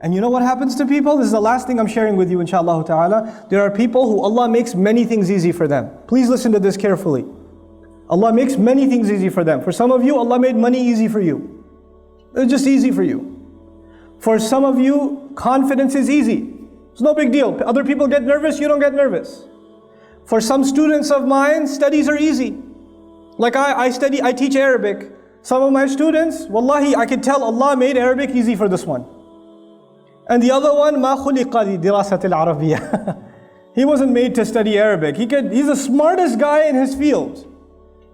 And you know what happens to people? This is the last thing I'm sharing with you, inshaAllah ta'ala. There are people who Allah makes many things easy for them. Please listen to this carefully. Allah makes many things easy for them. For some of you, Allah made money easy for you. It's just easy for you. For some of you, confidence is easy. It's no big deal. Other people get nervous, you don't get nervous. For some students of mine, studies are easy. Like I teach Arabic. Some of my students, wallahi, I can tell Allah made Arabic easy for this one. And the other one, ما خلق لدراسة العربية. He wasn't made to study Arabic. He's the smartest guy in his field.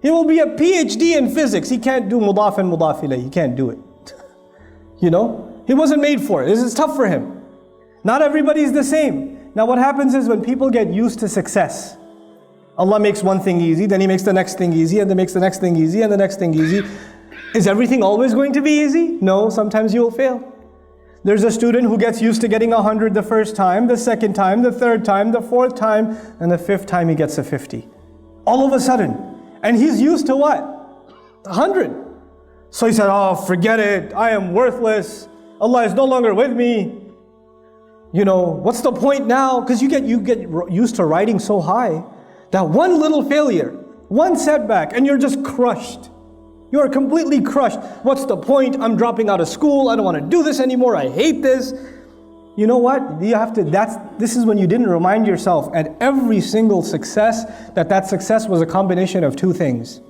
He will be a PhD in physics. He can't do mudaf and mudaf ilayh. He can't do it. You know? He wasn't made for it. This is tough for him. Not everybody's the same. Now what happens is when people get used to success, Allah makes one thing easy, then He makes the next thing easy, and then makes the next thing easy, and the next thing easy. Is everything always going to be easy? No, sometimes you will fail. There's a student who gets used to getting 100 the first time, the second time, the third time, the fourth time, and the fifth time he gets a 50. All of a sudden. And he's used to what? 100. So he said, oh, forget it. I am worthless. Allah is no longer with me. You know, what's the point now? Because you get used to riding so high that one little failure, one setback, and you're just crushed. You are completely crushed. What's the point? I'm dropping out of school. I don't want to do this anymore. I hate this. You know what? This is when you didn't remind yourself at every single success that success was a combination of two things.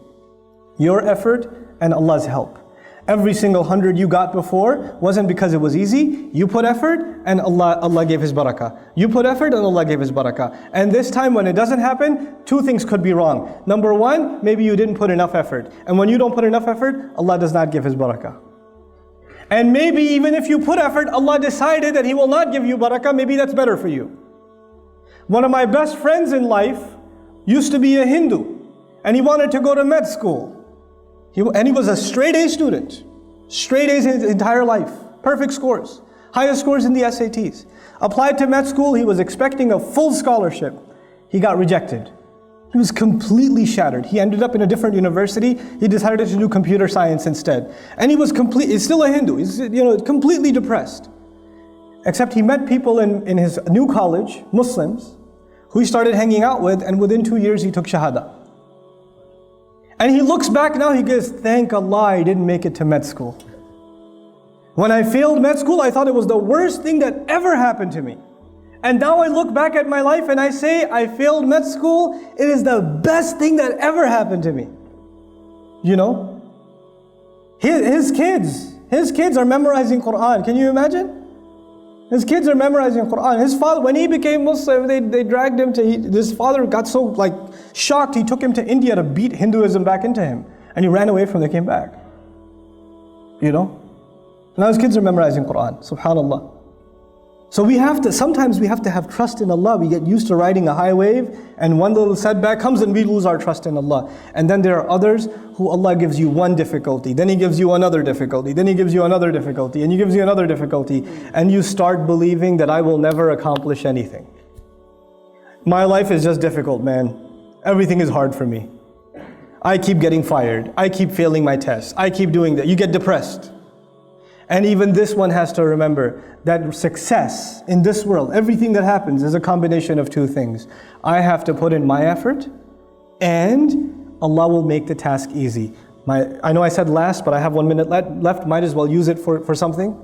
Your effort and Allah's help. Every single 100 you got before wasn't because it was easy. You put effort and Allah gave His barakah. You put effort and Allah gave His barakah. And this time when it doesn't happen, two things could be wrong. Number one, maybe you didn't put enough effort. And when you don't put enough effort, Allah does not give His barakah. And maybe even if you put effort, Allah decided that He will not give you barakah, maybe that's better for you. One of my best friends in life used to be a Hindu. And he wanted to go to med school. And he was a straight A student. Straight A's his entire life. Perfect scores. Highest scores in the SATs. Applied to med school, he was expecting a full scholarship. He got rejected. He was completely shattered. He ended up in a different university. He decided to do computer science instead. And he's still a Hindu. He's completely depressed. Except he met people in his new college, Muslims, who he started hanging out with, and within 2 years he took Shahada. And he looks back now, he goes, thank Allah I didn't make it to med school. When I failed med school, I thought it was the worst thing that ever happened to me. And now I look back at my life and I say, I failed med school, it is the best thing that ever happened to me. You know? His kids are memorizing Quran. Can you imagine? His kids are memorizing Quran. His father, when he became Muslim, they dragged him to, his father got so shocked, he took him to India to beat Hinduism back into him. And he ran away from it, came back. You know? Now his kids are memorizing Quran, subhanAllah. So sometimes we have to have trust in Allah. We get used to riding a high wave, and one little setback comes and we lose our trust in Allah. And then there are others who Allah gives you one difficulty, then He gives you another difficulty, then He gives you another difficulty, and He gives you another difficulty, and you start believing that I will never accomplish anything. My life is just difficult, man. Everything is hard for me. I keep getting fired. I keep failing my tests. I keep doing that. You get depressed. And even this one has to remember that success in this world, everything that happens is a combination of two things. I have to put in my effort, and Allah will make the task easy. I know I said last, but I have 1 minute left. Might as well use it for something.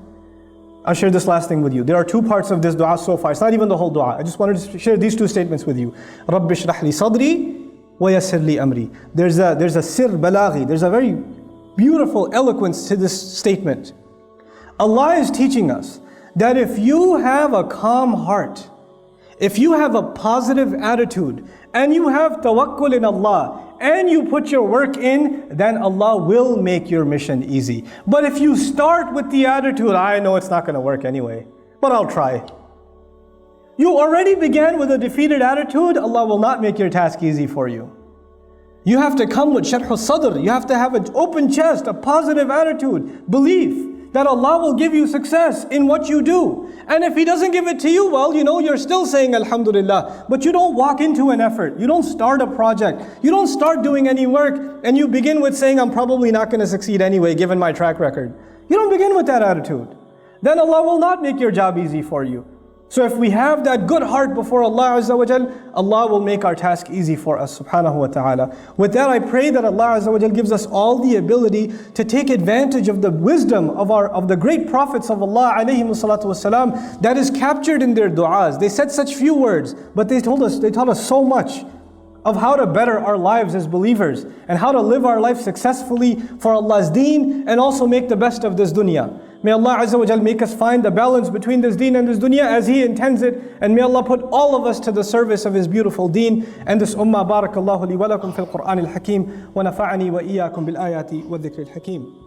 I'll share this last thing with you. There are two parts of this dua so far. It's not even the whole dua. I just wanted to share these two statements with you. رَبِّ اشْرَحْ لِي صَدْرِي وَيَسِّرْ لِي أَمْرِي. There's a sir balaghi. There's a very beautiful eloquence to this statement. Allah is teaching us that if you have a calm heart, if you have a positive attitude, and you have tawakkul in Allah, and you put your work in, then Allah will make your mission easy. But if you start with the attitude, I know it's not going to work anyway, but I'll try. You already began with a defeated attitude, Allah will not make your task easy for you. You have to come with sharh al-sadr. You have to have an open chest, a positive attitude, belief that Allah will give you success in what you do. And if He doesn't give it to you, well, you're still saying Alhamdulillah. But you don't walk into an effort. You don't start a project. You don't start doing any work. And you begin with saying, I'm probably not going to succeed anyway, given my track record. You don't begin with that attitude. then Allah will not make your job easy for you. So if we have that good heart before Allah Azza wa Jal, Allah will make our task easy for us, subhanahu wa ta'ala. With that, I pray that Allah Azza wa Jal gives us all the ability to take advantage of the wisdom of the great prophets of Allah alayhimu salatu wasalam that is captured in their du'as. They said such few words, but they taught us so much of how to better our lives as believers and how to live our life successfully for Allah's deen and also make the best of this dunya. May Allah Azza wa Jal make us find the balance between this deen and this dunya as He intends it, and may Allah put all of us to the service of His beautiful deen and this ummah. Barakallahu li wa lakum fil Qur'an al-Hakim wa nafa'ani wa iyyakum bil ayati wa dhikr al-Hakim.